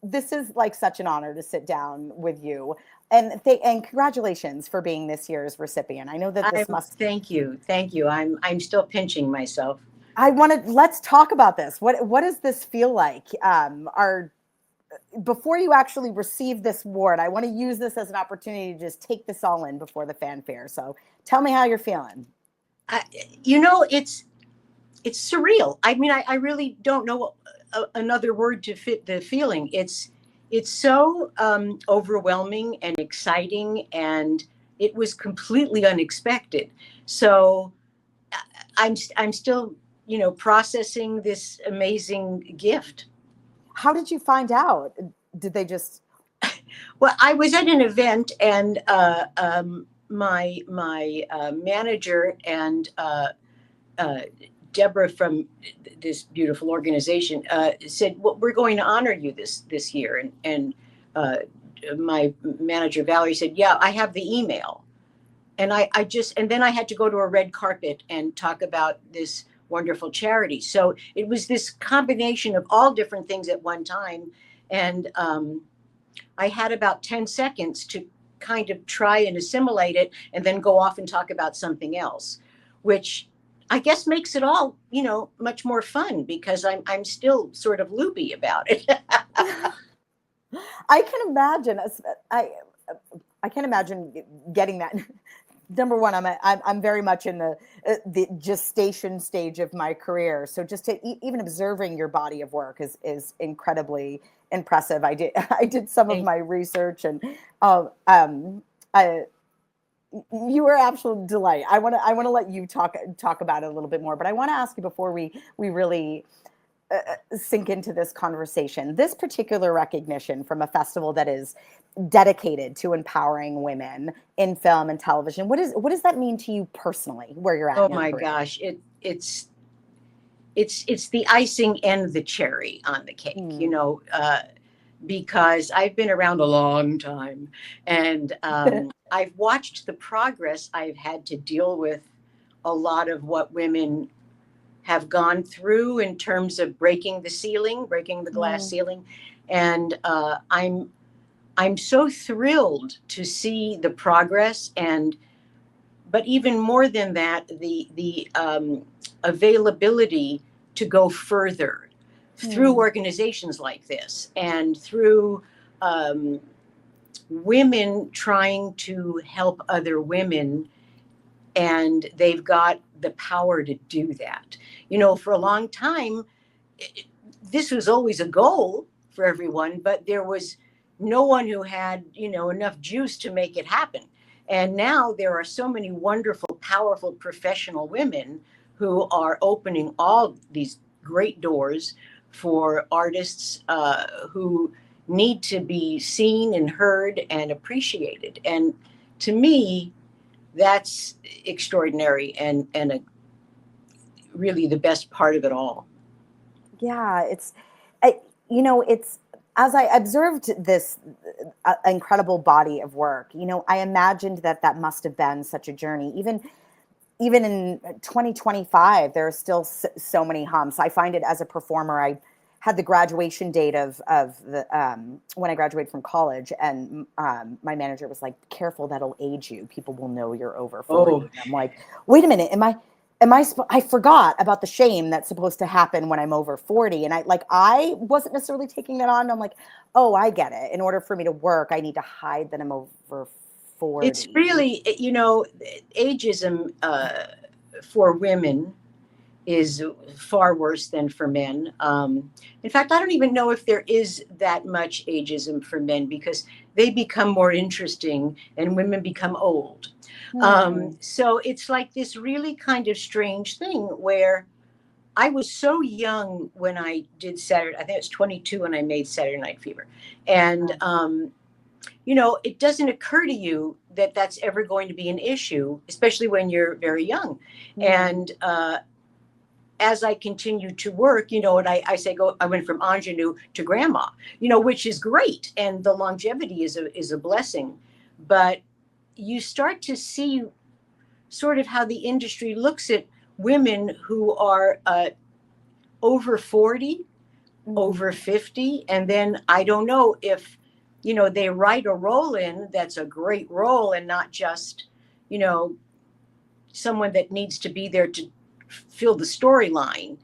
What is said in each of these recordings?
this is like such an honor to sit down with you. And congratulations for being this year's recipient. I know that this must. Thank you, thank you. I'm still pinching myself. Let's talk about this. What does this feel like? Before you actually receive this award, I want to use this as an opportunity to just take this all in before the fanfare. So tell me how you're feeling. You know, it's surreal. I mean, I really don't know another word to fit the feeling. It's so overwhelming and exciting, and it was completely unexpected. So I'm still, processing this amazing gift. How did you find out? Did they just? Well, I was at an event, and my manager and Deborah from this beautiful organization said, "Well, we're going to honor you this year." And my manager Valerie said, "Yeah, I have the email." And and then I had to go to a red carpet and talk about this wonderful charity. So it was this combination of all different things at one time. And I had about 10 seconds to kind of try and assimilate it and then go off and talk about something else, which I guess makes it all, much more fun because I'm still sort of loopy about it. I can imagine. I can't imagine getting that. Number one, I'm very much in the gestation stage of my career. So just to even observing your body of work is incredibly impressive. I did some of my research, and you were absolute delight. I want to let you talk about it a little bit more, but I want to ask you before we really sink into this conversation. This particular recognition from a festival that is dedicated to empowering women in film and television. What does that mean to you personally, where you're at? Oh my gosh, it's the icing and the cherry on the cake, because I've been around a long time, and I've watched the progress. I've had to deal with a lot of what women have gone through in terms of breaking the glass ceiling. And I'm so thrilled to see the progress, but even more than that, the availability to go further through organizations like this and through women trying to help other women. And they've got the power to do that. For a long time, this was always a goal for everyone, but there was no one who had, enough juice to make it happen. And now there are so many wonderful, powerful professional women who are opening all these great doors for artists who need to be seen and heard and appreciated. And to me, that's extraordinary and really the best part of it all. Yeah, it's as I observed this incredible body of work, I imagined that must have been such a journey. Even in 2025, there are still so many humps. I find it as a performer. I had the graduation date of the when I graduated from college, and my manager was like, "Careful, that'll age you. People will know you're over 40." Oh. I'm like, "Wait a minute, I forgot about the shame that's supposed to happen when I'm over 40." And I wasn't necessarily taking that on. I'm like, "Oh, I get it. In order for me to work, I need to hide that I'm over 40." It's really, ageism for women is far worse than for men. In fact, I don't even know if there is that much ageism for men, because they become more interesting and women become old. So it's like this really kind of strange thing where I was so young when I did Saturday. I think I was 22 when I made Saturday Night Fever. And, it doesn't occur to you that that's ever going to be an issue, especially when you're very young. And as I continue to work, and I say, I went from ingenue to grandma, which is great. And the longevity is a blessing. But you start to see sort of how the industry looks at women who are over 40 over 50. And then I don't know if, they write a role in that's a great role and not just, someone that needs to be there to fill the storyline.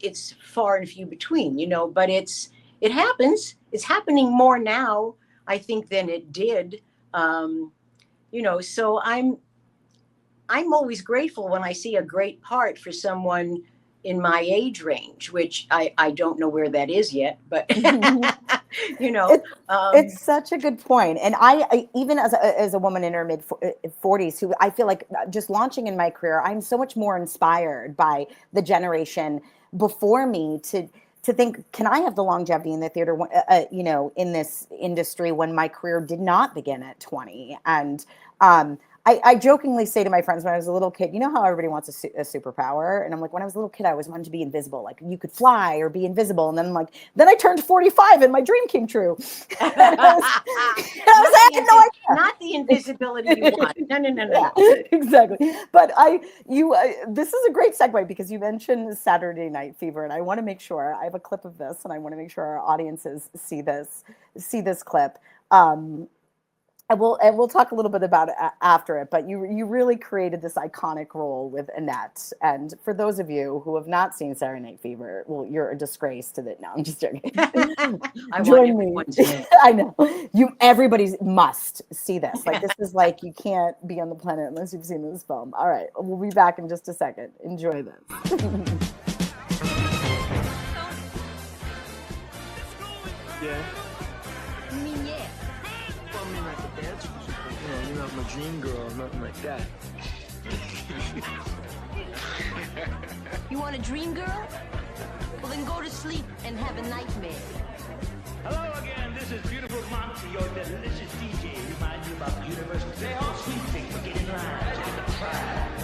It's far and few between, but it happens. It's happening more now, I think, than it did. So I'm always grateful when I see a great part for someone in my age range, which I don't know where that is yet, but it's such a good point. And I even as a woman in her mid 40s, who I feel like just launching in my career, I'm so much more inspired by the generation before me to think, can I have the longevity in the theater, in this industry when my career did not begin at 20? And I jokingly say to my friends when I was a little kid, you know how everybody wants a superpower? And I'm like, when I was a little kid, I always wanted to be invisible. Like you could fly or be invisible. And then I'm like, then I turned 45 and my dream came true. Not the invisibility you want. No. Yeah, exactly. But this is a great segue because you mentioned Saturday Night Fever, and I want to make sure I have a clip of this, and I want to make sure our audiences see this clip. And we'll talk a little bit about it after it, but you really created this iconic role with Annette. And for those of you who have not seen Saturday Night Fever, well, you're a disgrace to that. No, I'm just joking. Join me. I know everybody must see this. Like this is like you can't be on the planet unless you've seen this film. All right, we'll be back in just a second. Enjoy this. Yeah. You're not my dream girl, nothing like that. You want a dream girl? Well, then go to sleep and have a nightmare. Hello again, this is beautiful Monty, your delicious DJ. Remind you about the universal. Say all sweet things, but get in line to get the prize.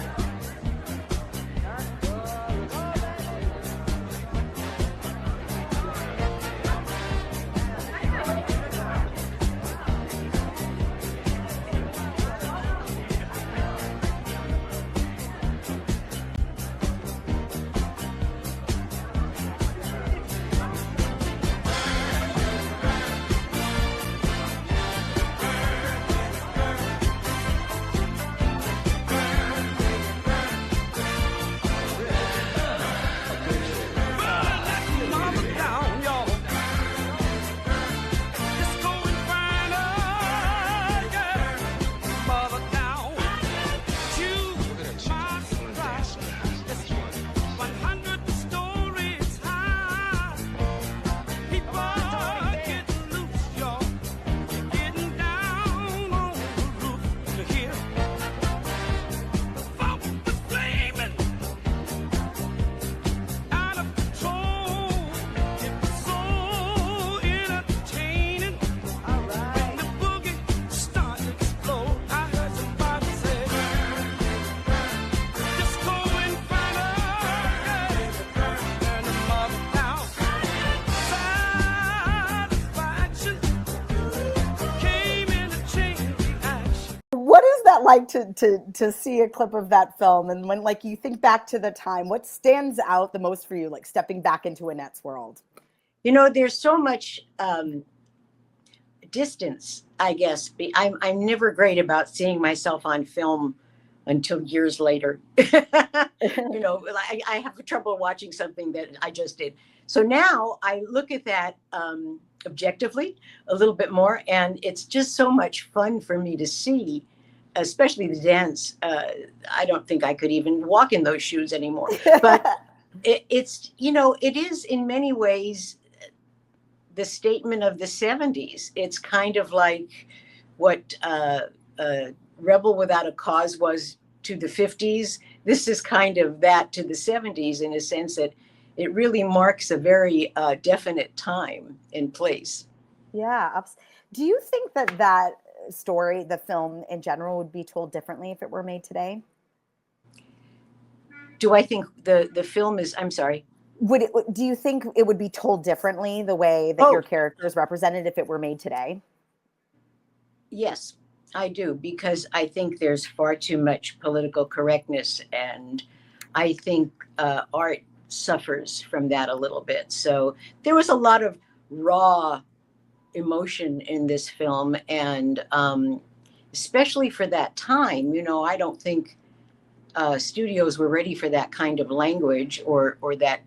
Like to see a clip of that film, and when like you think back to the time, what stands out the most for you, like stepping back into Annette's world? There's so much distance, I guess. I'm never great about seeing myself on film until years later. I have trouble watching something that I just did. So now I look at that objectively a little bit more, and it's just so much fun for me to see. Especially the dance. I don't think I could even walk in those shoes anymore. But it is in many ways the statement of the 70s. It's kind of like what Rebel Without a Cause was to the 50s. This is kind of that to the 70s in a sense that it really marks a very definite time and place. Yeah. Do you think that story, the film in general, would be told differently if it were made today? Do I think the film is, I'm sorry. Do you think it would be told differently the way that your character is represented if it were made today? Yes, I do, because I think there's far too much political correctness, and I think art suffers from that a little bit. So there was a lot of raw emotion in this film, and especially for that time, you know, I don't think studios were ready for that kind of language or that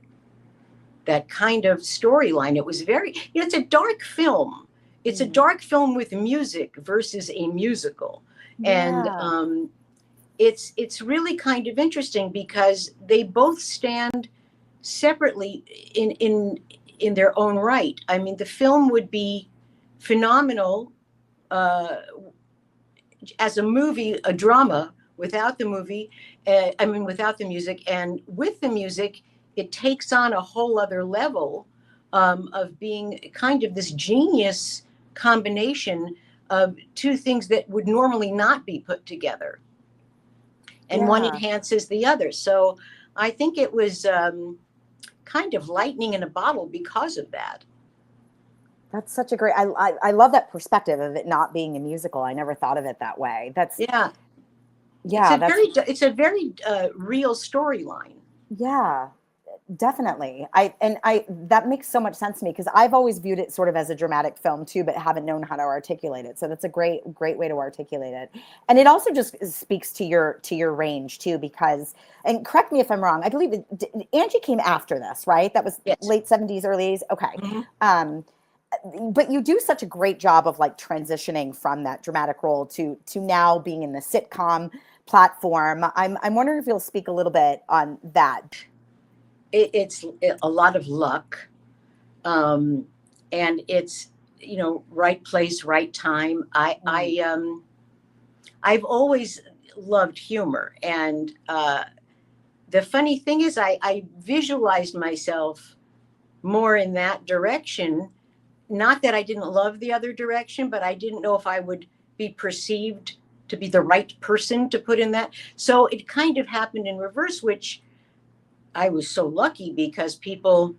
kind of storyline. It was very, you know, it's a dark film. It's a dark film with music versus a musical. Yeah. And it's really kind of interesting because they both stand separately in their own right. I mean, the film would be phenomenal as a movie, a drama, without the movie, without the music. And with the music, it takes on a whole other level of being kind of this genius combination of two things that would normally not be put together. And one enhances the other. So I think it was kind of lightning in a bottle because of that. That's such a great, I love that perspective of it not being a musical. I never thought of it that way. That's, yeah. It's a very real storyline. Yeah, definitely. That makes so much sense to me because I've always viewed it sort of as a dramatic film too, but haven't known how to articulate it. So that's a great way to articulate it. And it also just speaks to your range too, because, and correct me if I'm wrong, I believe Angie came after this, right? That was late 70s, early 80s. Okay. Mm-hmm. But you do such a great job of like transitioning from that dramatic role to now being in the sitcom platform. I'm wondering if you'll speak a little bit on that. It's a lot of luck, and it's, you know, right place, right time. I've always loved humor, and the funny thing is, I visualized myself more in that direction. Not that I didn't love the other direction, but I didn't know if I would be perceived to be the right person to put in that. So it kind of happened in reverse, which I was so lucky because people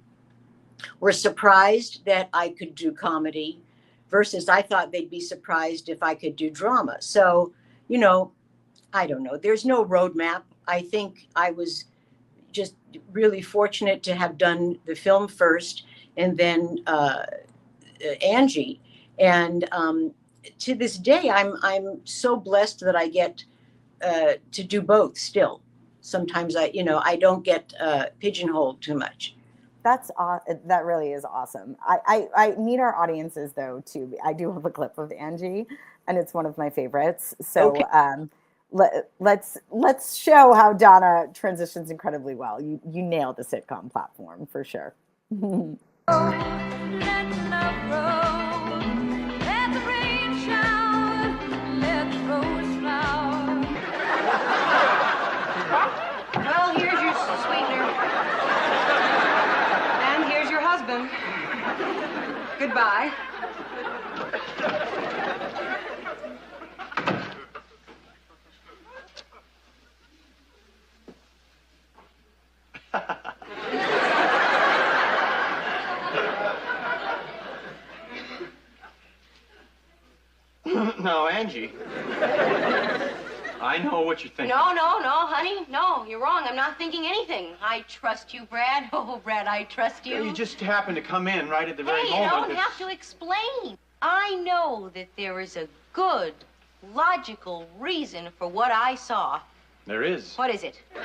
were surprised that I could do comedy versus I thought they'd be surprised if I could do drama. So, you know, I don't know. There's no roadmap. I think I was just really fortunate to have done the film first and then Angie. And to this day, I'm so blessed that I get to do both still. Sometimes I don't get pigeonholed too much. That really is awesome. I need our audiences though too. I do have a clip of Angie, and it's one of my favorites. So okay. Let's show how Donna transitions incredibly well. You nailed the sitcom platform for sure. Well, here's your sweetener. And here's your husband. Goodbye. No, Angie. I know what you're thinking. No, honey. No, you're wrong. I'm not thinking anything. I trust you, Brad. Oh, Brad, I trust you. You just happened to come in right at the very moment. Hey, you don't have to explain. I know that there is a good, logical reason for what I saw. There is. What is it? She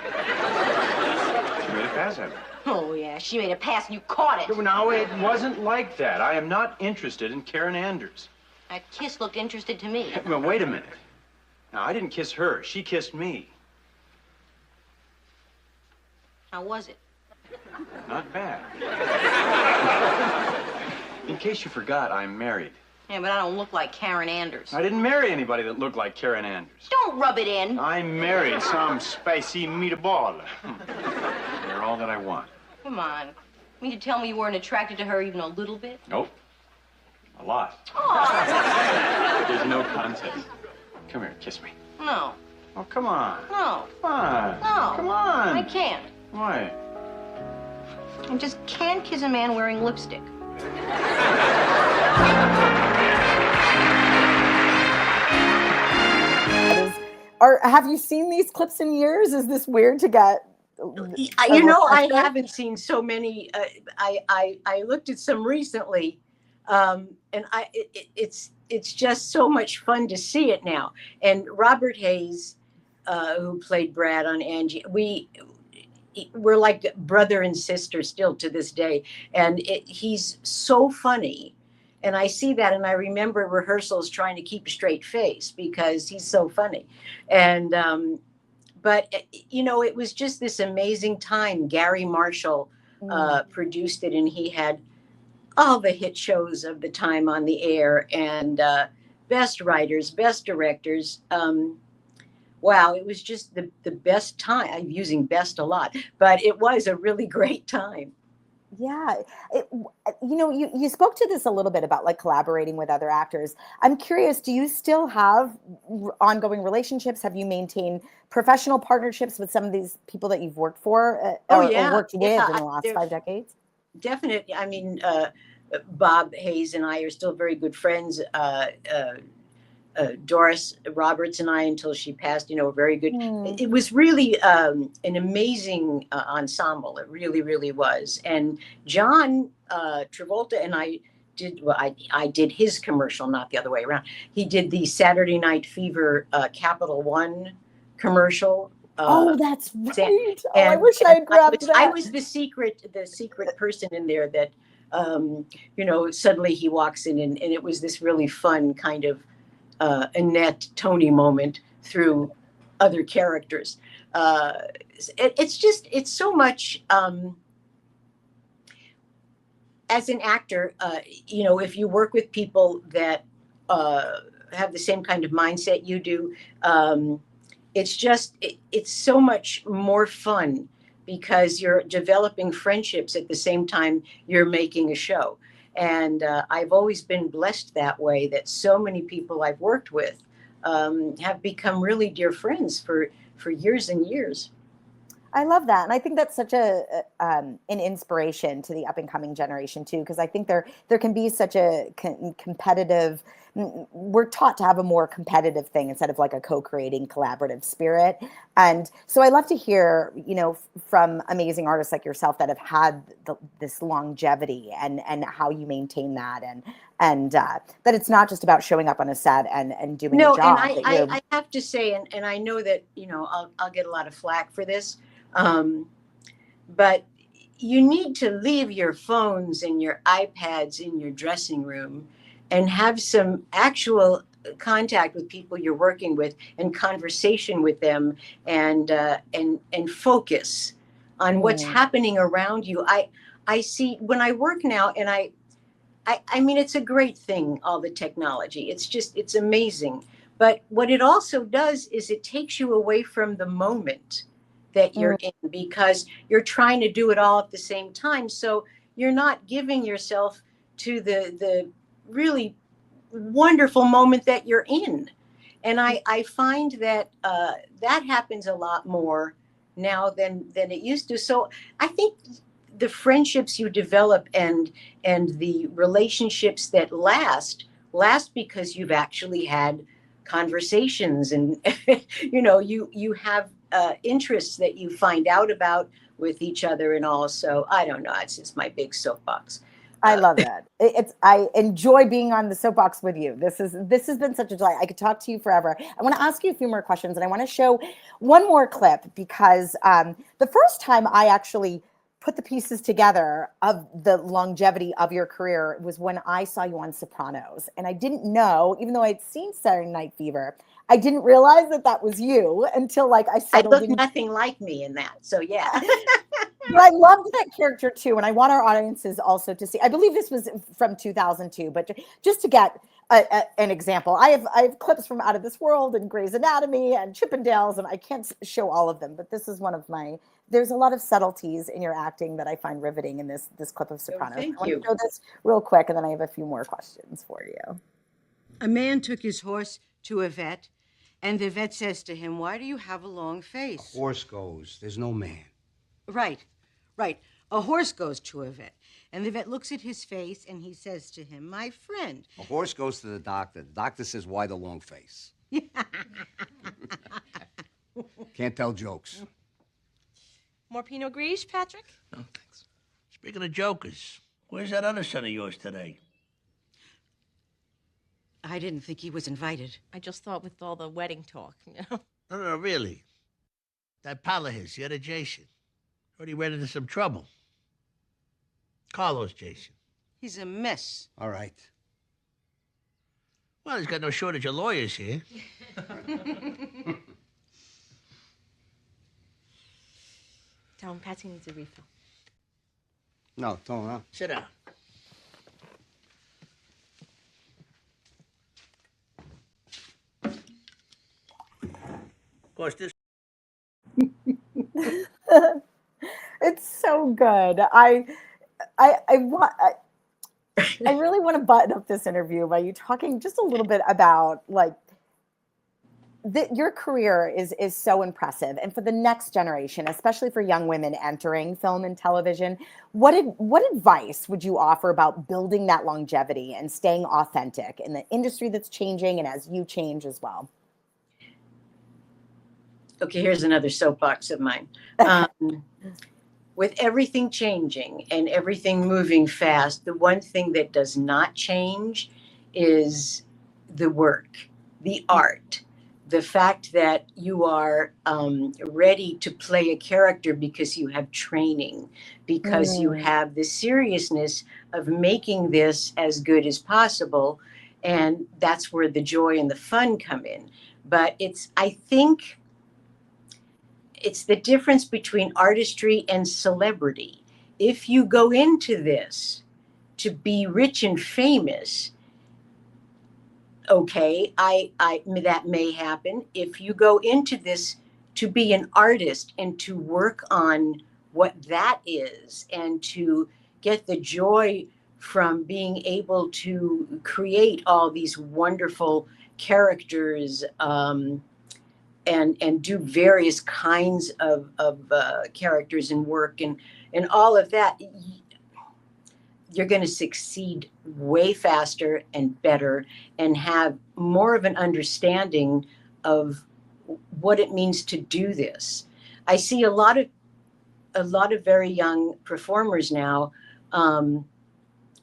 made a pass at me. Oh, yeah, she made a pass and you caught it. No, it wasn't like that. I am not interested in Karen Anders. That kiss looked interested to me. Well, wait a minute. Now, I didn't kiss her. She kissed me. How was it? Not bad. In case you forgot, I'm married. Yeah, but I don't look like Karen Anders. I didn't marry anybody that looked like Karen Anders. Don't rub it in. I married some spicy meatball. They're all that I want. Come on. You mean to tell me you weren't attracted to her even a little bit? Nope. A lot. Oh. There's no contest. Come here, kiss me. No. Oh, come on. No. Come on. No. Come on. I can't. Why? I just can't kiss a man wearing lipstick. Have you seen these clips in years? Is this weird to get You know, I haven't seen so many. I looked at some recently, and it's just so much fun to see it now. And Robert Hayes, who played Brad on Angie, we're like brother and sister still to this day. And he's so funny. And I see that, and I remember rehearsals trying to keep a straight face because he's so funny. And but you know, it was just this amazing time. Gary Marshall produced it, and he had all the hit shows of the time on the air, and best writers, best directors. Wow, it was just the best time. I'm using best a lot, but it was a really great time. Yeah. You know, you spoke to this a little bit about like collaborating with other actors. I'm curious, do you still have ongoing relationships? Have you maintained professional partnerships with some of these people that you've worked for or worked with in the last 5 decades? Definitely. I mean, Bob Hayes and I are still very good friends. Doris Roberts and I, until she passed, you know, were very good. It was really an amazing ensemble. It really, really was. And John Travolta and I did, well, I did his commercial, not the other way around. He did the Saturday Night Fever Capital One commercial. Oh, that's right. Oh, I wish I had grabbed that. I was the secret person in there that, you know, suddenly he walks in, and it was this really fun kind of Annette Tony moment through other characters. It's so much. As an actor, you know, if you work with people that have the same kind of mindset you do, it's so much more fun because you're developing friendships at the same time you're making a show. And I've always been blessed that way, that so many people I've worked with have become really dear friends for years and years. I love that. And I think that's such an inspiration to the up and coming generation too, because I think there can be such a competitive, we're taught to have a more competitive thing instead of like a co-creating collaborative spirit. And so I love to hear, you know, from amazing artists like yourself that have had this longevity and how you maintain that and that it's not just about showing up on a set and doing a job. No, and I have to say, and I know that, you know, I'll get a lot of flack for this, but you need to leave your phones and your iPads in your dressing room and have some actual contact with people you're working with and conversation with them and focus on what's happening around you. I see when I work now, and I mean, it's a great thing, all the technology. It's amazing. But what it also does is it takes you away from the moment that you're in, because you're trying to do it all at the same time. So you're not giving yourself to the really wonderful moment that you're in. And I find that that happens a lot more now than it used to. So I think the friendships you develop and the relationships that last because you've actually had conversations and you know, you have interests that you find out about with each other. And also, I don't know, it's just my big soapbox. I love that. I enjoy being on the soapbox with you. This has been such a delight. I could talk to you forever. I want to ask you a few more questions, and I want to show one more clip because the first time I actually put the pieces together of the longevity of your career was when I saw you on Sopranos, and I didn't know, even though I'd seen Saturday Night Fever, I didn't realize that was you until like I settled in. I look nothing like me in that, so yeah. But I loved that character too, and I want our audiences also to see. I believe this was from 2002, but just to get an example, I have clips from Out of This World and Grey's Anatomy and Chippendales, and I can't show all of them, but this is one of my. There's a lot of subtleties in your acting that I find riveting in this clip of Sopranos. Thank I you. want to show this real quick, and then I have a few more questions for you. A man took his horse to a vet, and the vet says to him, "Why do you have a long face?" A horse goes. There's no man. Right. A horse goes to a vet, and the vet looks at his face, and he says to him, "My friend." A horse goes to the doctor. The doctor says, "Why the long face?" Can't tell jokes. More Pinot Gris, Patrick? No, thanks. Speaking of jokers, where's that other son of yours today? I didn't think he was invited. I just thought with all the wedding talk, you know. No, really. That pal of his, the other Jason. Already ran into some trouble. Carlos Jason. He's a mess. All right. Well, he's got no shortage of lawyers here. Tell him Patsy needs a refill. No, don't, huh? Sit down. Of course, this... It's so good. I really want to button up this interview by you talking just a little bit about like your career is so impressive, and for the next generation, especially for young women entering film and television, what advice would you offer about building that longevity and staying authentic in the industry that's changing and as you change as well? Okay, here's another soapbox of mine. With everything changing and everything moving fast, the one thing that does not change is the work, the art, the fact that you are ready to play a character because you have training, because you have the seriousness of making this as good as possible. And that's where the joy and the fun come in. But I think it's the difference between artistry and celebrity. If you go into this to be rich and famous, okay, that may happen. If you go into this to be an artist and to work on what that is and to get the joy from being able to create all these wonderful characters, and do various kinds of characters and work and all of that, you're going to succeed way faster and better and have more of an understanding of what it means to do this. I see a lot of very young performers now who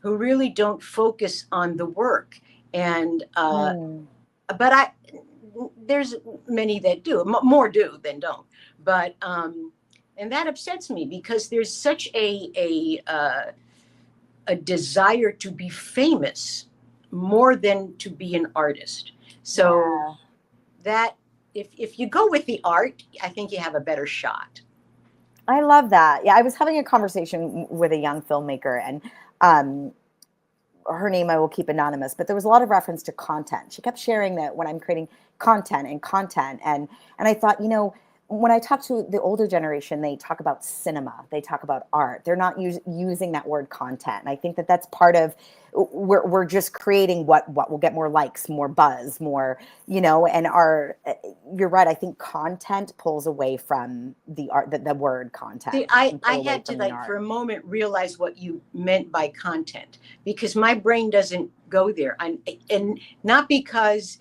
really don't focus on the work, and but there's many that do, more do than don't, but and that upsets me because there's such a desire to be famous more than to be an artist. So that if you go with the art, I think you have a better shot. I love that. Yeah, I was having a conversation with a young filmmaker, and her name I will keep anonymous, but there was a lot of reference to content. She kept sharing that when I'm creating content, and I thought, when I talk to the older generation, they talk about cinema, they talk about art. They're not using that word content. And I think that that's part of, we're just creating what will get more likes, more buzz, more, and you're right. I think content pulls away from the art, the word content. See, I had to for a moment realize what you meant by content, because my brain doesn't go there. And not because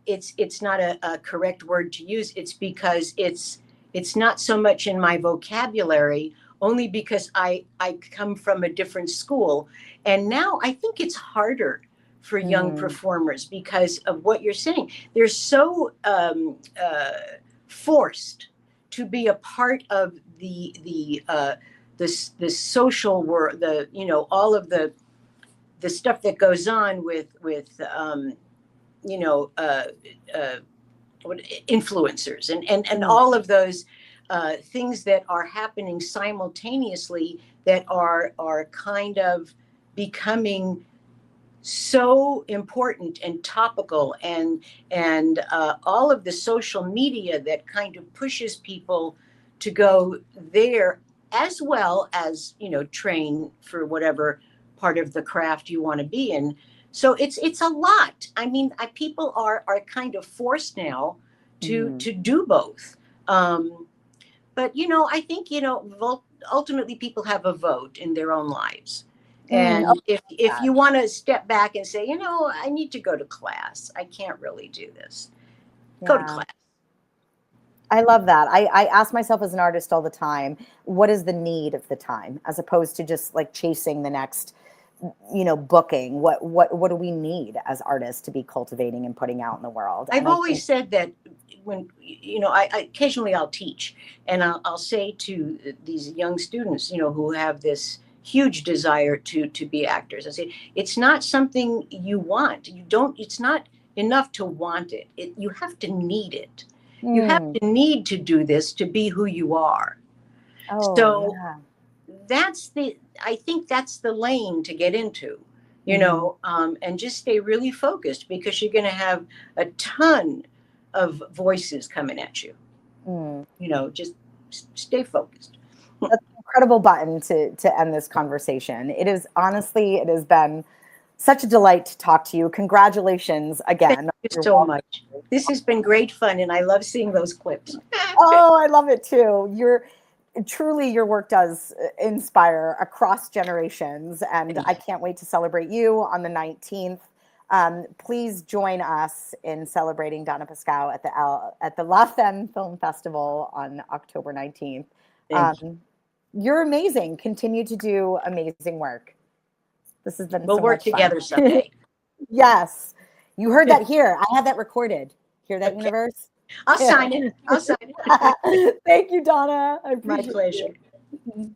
it's not a correct word to use. It's because it's not so much in my vocabulary, only because I come from a different school. And now I think it's harder for young performers because of what you're saying. They're so forced to be a part of the social world, all of the stuff that goes on with influencers and all of those things that are happening simultaneously that are kind of becoming so important and topical, and all of the social media that kind of pushes people to go there, as well as train for whatever part of the craft you want to be in. So it's a lot. I mean, people are kind of forced now to do both. But I think ultimately people have a vote in their own lives. And if you want to step back and say, I need to go to class, I can't really do this. Go to class. I love that. I ask myself as an artist all the time, what is the need of the time, as opposed to just like chasing the next, booking. What do we need as artists to be cultivating and putting out in the world? I've And I always think, said that when, I occasionally I'll teach, and I'll say to these young students, who have this huge desire to be actors, I say, it's not something you want. It's not enough to want it. You have to need it. You have to need to do this to be who you are. oh So yeah. I think that's the lane to get into, and just stay really focused, because you're going to have a ton of voices coming at you. Just stay focused. That's an incredible button to end this conversation. It has been such a delight to talk to you. Congratulations again. Thank you so much. This has been great fun, and I love seeing those clips. Oh, I love it too. Truly, your work does inspire across generations, and I can't wait to celebrate you on the 19th. Please join us in celebrating Donna Pescow at the La Femme Film Festival on October 19th. You're amazing. Continue to do amazing work. This has been We'll so work much fun. together someday. Yes. You heard that here. I have that recorded. Hear that, universe? I'll sign it. Thank you, Donna. I appreciate My pleasure. it.